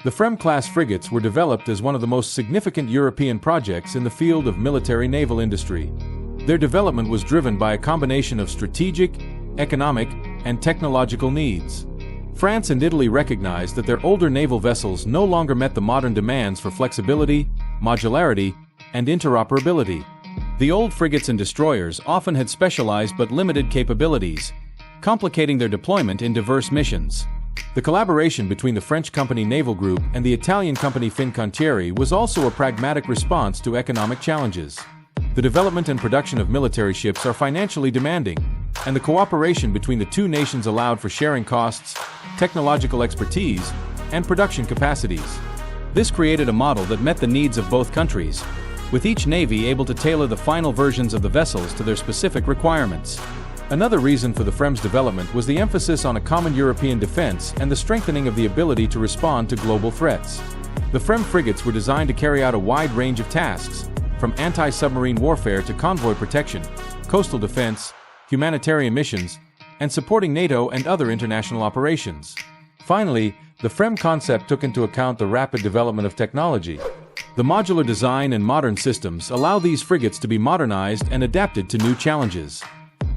The FREMM-class frigates were developed as one of the most significant European projects in the field of military naval industry. Their development was driven by a combination of strategic, economic, and technological needs. France and Italy recognized that their older naval vessels no longer met the modern demands for flexibility, modularity, and interoperability. The old frigates and destroyers often had specialized but limited capabilities, complicating their deployment in diverse missions. The collaboration between the French company Naval Group and the Italian company Fincantieri was also a pragmatic response to economic challenges. The development and production of military ships are financially demanding, and the cooperation between the two nations allowed for sharing costs, technological expertise, and production capacities. This created a model that met the needs of both countries, with each navy able to tailor the final versions of the vessels to their specific requirements. Another reason for the FREMM's development was the emphasis on a common European defense and the strengthening of the ability to respond to global threats. The FREMM frigates were designed to carry out a wide range of tasks, from anti-submarine warfare to convoy protection, coastal defense, humanitarian missions, and supporting NATO and other international operations. Finally, the FREMM concept took into account the rapid development of technology. The modular design and modern systems allow these frigates to be modernized and adapted to new challenges.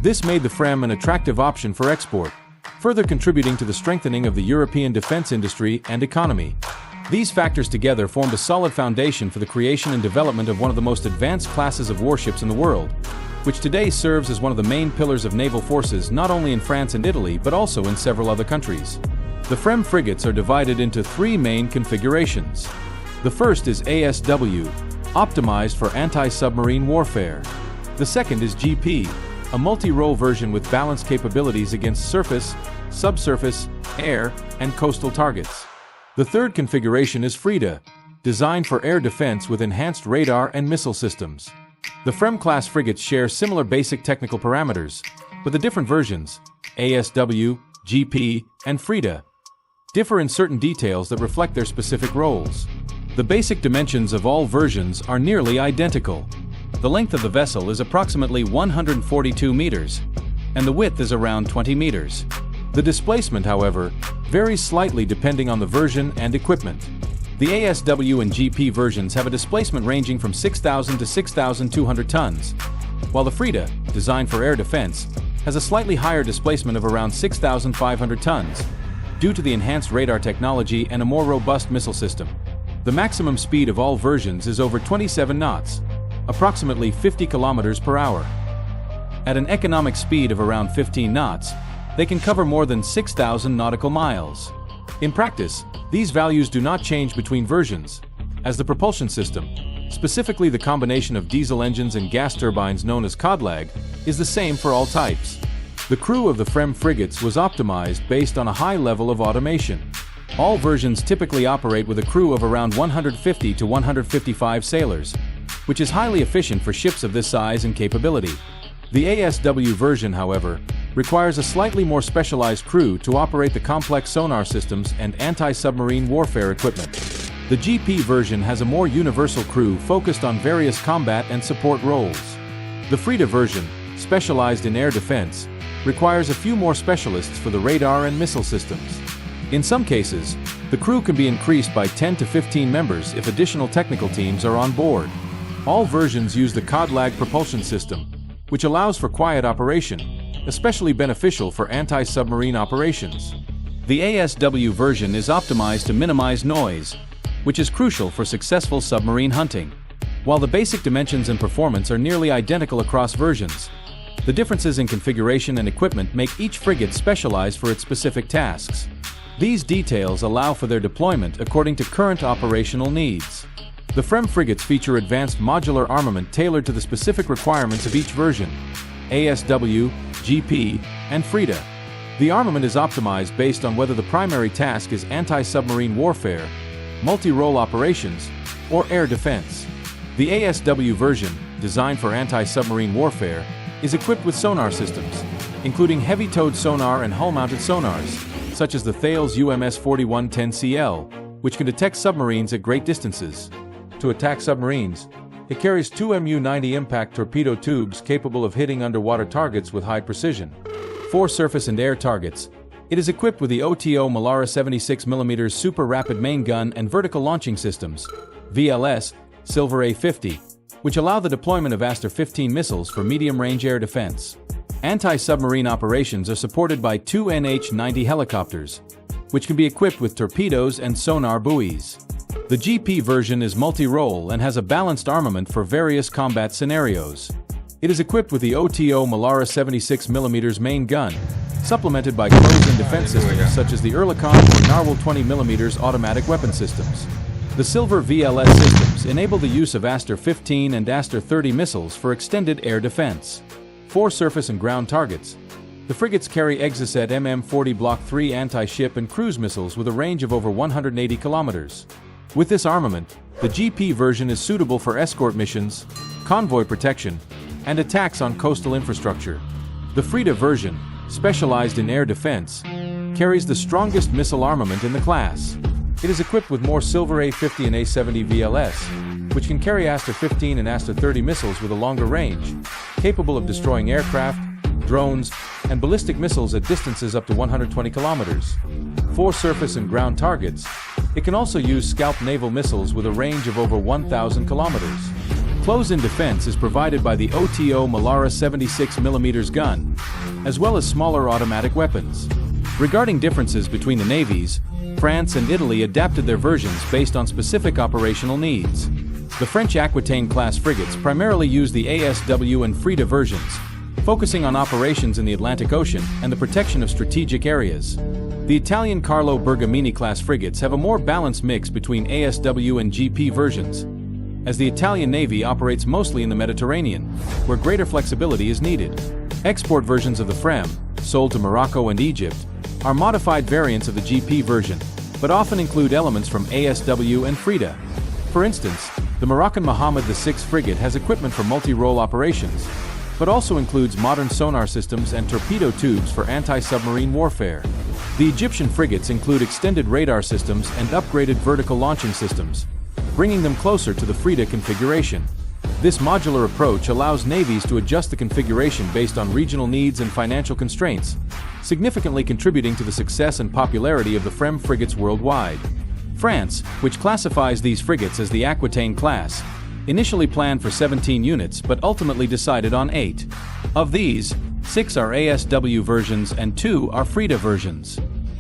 This made the FREMM an attractive option for export, further contributing to the strengthening of the European defense industry and economy. These factors together formed a solid foundation for the creation and development of one of the most advanced classes of warships in the world, which today serves as one of the main pillars of naval forces not only in France and Italy but also in several other countries. The FREMM frigates are divided into three main configurations. The first is ASW, optimized for anti-submarine warfare. The second is GP, a multi-role version with balanced capabilities against surface, subsurface, air, and coastal targets. The third configuration is FREDA, designed for air defense with enhanced radar and missile systems. The FREMM-class frigates share similar basic technical parameters, but the different versions, ASW, GP, and FREDA, differ in certain details that reflect their specific roles. The basic dimensions of all versions are nearly identical. The length of the vessel is approximately 142 meters, and the width is around 20 meters. The displacement, however, varies slightly depending on the version and equipment. The ASW and GP versions have a displacement ranging from 6,000 to 6,200 tons, while the FREDA, designed for air defense, has a slightly higher displacement of around 6,500 tons, due to the enhanced radar technology and a more robust missile system. The maximum speed of all versions is over 27 knots, approximately 50 kilometers per hour. At an economic speed of around 15 knots, they can cover more than 6,000 nautical miles. In practice, these values do not change between versions, as the propulsion system, specifically the combination of diesel engines and gas turbines known as CODLAG, is the same for all types. The crew of the FREMM frigates was optimized based on a high level of automation. All versions typically operate with a crew of around 150 to 155 sailors, which is highly efficient for ships of this size and capability. The ASW version, however, requires a slightly more specialized crew to operate the complex sonar systems and anti-submarine warfare equipment. The GP version has a more universal crew focused on various combat and support roles. The FREDA version, specialized in air defense, requires a few more specialists for the radar and missile systems. In some cases, the crew can be increased by 10 to 15 members if additional technical teams are on board. All versions use the CODLAG propulsion system, which allows for quiet operation, especially beneficial for anti-submarine operations. The ASW version is optimized to minimize noise, which is crucial for successful submarine hunting. While the basic dimensions and performance are nearly identical across versions, the differences in configuration and equipment make each frigate specialized for its specific tasks. These details allow for their deployment according to current operational needs. The FREMM frigates feature advanced modular armament tailored to the specific requirements of each version, ASW, GP, and FREDA. The armament is optimized based on whether the primary task is anti-submarine warfare, multi-role operations, or air defense. The ASW version, designed for anti-submarine warfare, is equipped with sonar systems, including heavy-towed sonar and hull-mounted sonars, such as the Thales UMS 4110CL, which can detect submarines at great distances. To attack submarines, it carries two Mu-90 impact torpedo tubes capable of hitting underwater targets with high precision, 4 surface and air targets, It is equipped with the OTO Melara 76mm Super Rapid Main Gun and Vertical Launching Systems, VLS, Silver A50, which allow the deployment of Aster-15 missiles for medium-range air defense. Anti-submarine operations are supported by two NH-90 helicopters, which can be equipped with torpedoes and sonar buoys. The GP version is multi-role and has a balanced armament for various combat scenarios. It is equipped with the OTO Melara 76mm main gun, supplemented by close-in defense systems such as the Oerlikon or Narwhal 20mm automatic weapon systems. The Silver VLS systems enable the use of Aster-15 and Aster-30 missiles for extended air defense. For surface and ground targets, the frigates carry Exocet MM-40 Block 3 anti-ship and cruise missiles with a range of over 180 kilometers. With this armament, the GP version is suitable for escort missions, convoy protection, and attacks on coastal infrastructure. The FREMM version, specialized in air defense, carries the strongest missile armament in the class. It is equipped with more Silver A50 and A70 VLS, which can carry Aster-15 and Aster-30 missiles with a longer range, capable of destroying aircraft, drones, and ballistic missiles at distances up to 120 kilometers. For surface and ground targets, it can also use Scalp naval missiles with a range of over 1,000 kilometers. Close-in defense is provided by the OTO Melara 76mm gun, as well as smaller automatic weapons. Regarding differences between the navies, France and Italy adapted their versions based on specific operational needs. The French Aquitaine-class frigates primarily use the ASW and FREMM versions, focusing on operations in the Atlantic Ocean and the protection of strategic areas. The Italian Carlo Bergamini-class frigates have a more balanced mix between ASW and GP versions, as the Italian Navy operates mostly in the Mediterranean, where greater flexibility is needed. Export versions of the FREMM, sold to Morocco and Egypt, are modified variants of the GP version, but often include elements from ASW and FREMM. For instance, the Moroccan Mohammed VI frigate has equipment for multi-role operations, but also includes modern sonar systems and torpedo tubes for anti-submarine warfare. The Egyptian frigates include extended radar systems and upgraded vertical launching systems, bringing them closer to the FREMM configuration. This modular approach allows navies to adjust the configuration based on regional needs and financial constraints, significantly contributing to the success and popularity of the FREMM frigates worldwide. France, which classifies these frigates as the Aquitaine class, initially planned for 17 units but ultimately decided on 8. Of these, 6 are ASW versions and 2 are FREMM versions.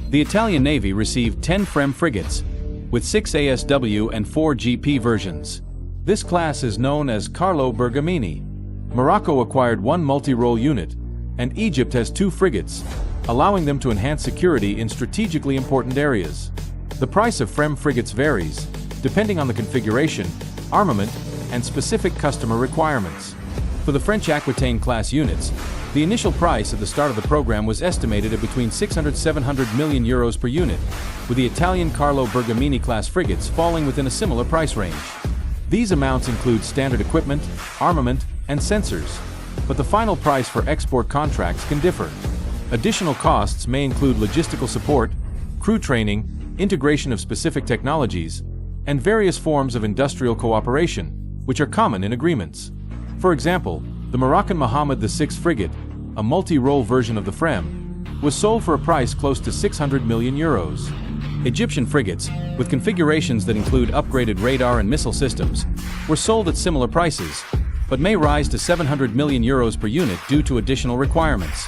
The Italian Navy received 10 FREMM frigates, with 6 ASW and 4 GP versions. This class is known as Carlo Bergamini. Morocco acquired 1 multi-role unit, and Egypt has 2 frigates, allowing them to enhance security in strategically important areas. The price of FREMM frigates varies, depending on the configuration, armament, and specific customer requirements. For the French Aquitaine-class units, the initial price at the start of the program was estimated at between 600–700 million euros per unit, with the Italian Carlo Bergamini-class frigates falling within a similar price range. These amounts include standard equipment, armament, and sensors, but the final price for export contracts can differ. Additional costs may include logistical support, crew training, integration of specific technologies, and various forms of industrial cooperation, which are common in agreements. For example, the Moroccan Mohammed VI frigate, a multi-role version of the FREMM, was sold for a price close to 600 million euros. Egyptian frigates, with configurations that include upgraded radar and missile systems, were sold at similar prices, but may rise to 700 million euros per unit due to additional requirements.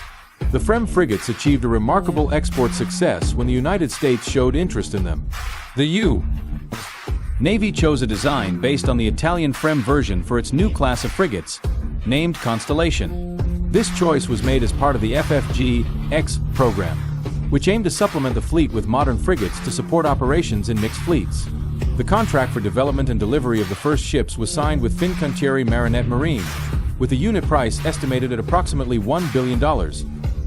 The FREMM frigates achieved a remarkable export success when the United States showed interest in them. The U.S. Navy chose a design based on the Italian FREMM version for its new class of frigates, named Constellation. This choice was made as part of the FFG-X program, which aimed to supplement the fleet with modern frigates to support operations in mixed fleets. The contract for development and delivery of the first ships was signed with Fincantieri Marinette Marine, with the unit price estimated at approximately $1 billion,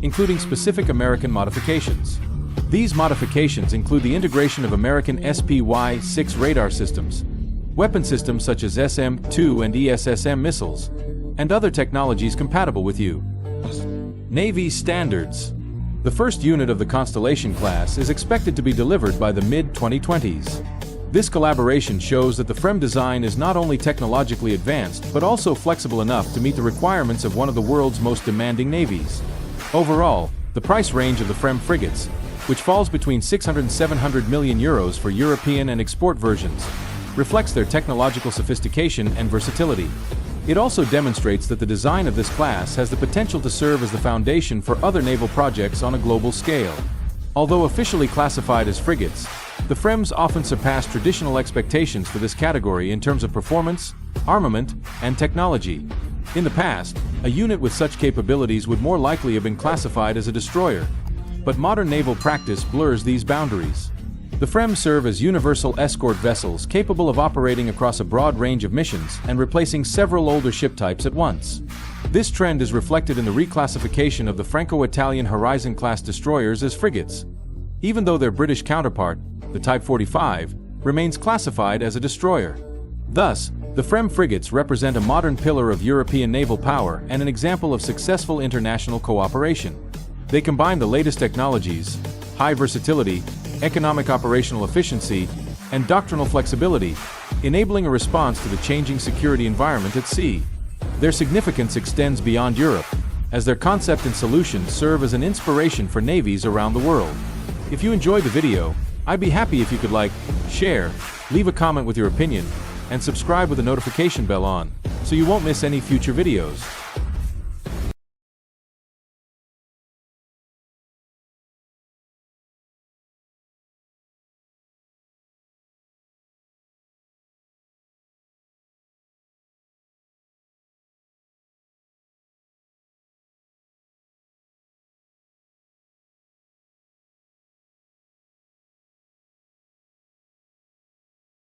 including specific American modifications. These modifications include the integration of American SPY-6 radar systems, weapon systems such as SM-2 and ESSM missiles, and other technologies compatible with U.S. Navy standards. The first unit of the Constellation class is expected to be delivered by the mid-2020s. This collaboration shows that the FREMM design is not only technologically advanced but also flexible enough to meet the requirements of one of the world's most demanding navies. Overall, the The price range of the FREMM frigates, which falls between 600 and 700 million euros for European and export versions, reflects their technological sophistication and versatility. It also demonstrates that the design of this class has the potential to serve as the foundation for other naval projects on a global scale. Although officially classified as frigates, the FREMMs often surpass traditional expectations for this category in terms of performance, armament, and technology. In the past, a unit with such capabilities would more likely have been classified as a destroyer, but modern naval practice blurs these boundaries. The FREMMs serve as universal escort vessels capable of operating across a broad range of missions and replacing several older ship types at once. This trend is reflected in the reclassification of the Franco-Italian Horizon-class destroyers as frigates, even though their British counterpart, the Type 45, remains classified as a destroyer. Thus, the FREMM frigates represent a modern pillar of European naval power and an example of successful international cooperation. They combine the latest technologies, high versatility, economic operational efficiency, and doctrinal flexibility, enabling a response to the changing security environment at sea. Their significance extends beyond Europe, as their concept and solutions serve as an inspiration for navies around the world. If you enjoyed the video, I'd be happy if you could like, share, leave a comment with your opinion, and subscribe with the notification bell on, so you won't miss any future videos.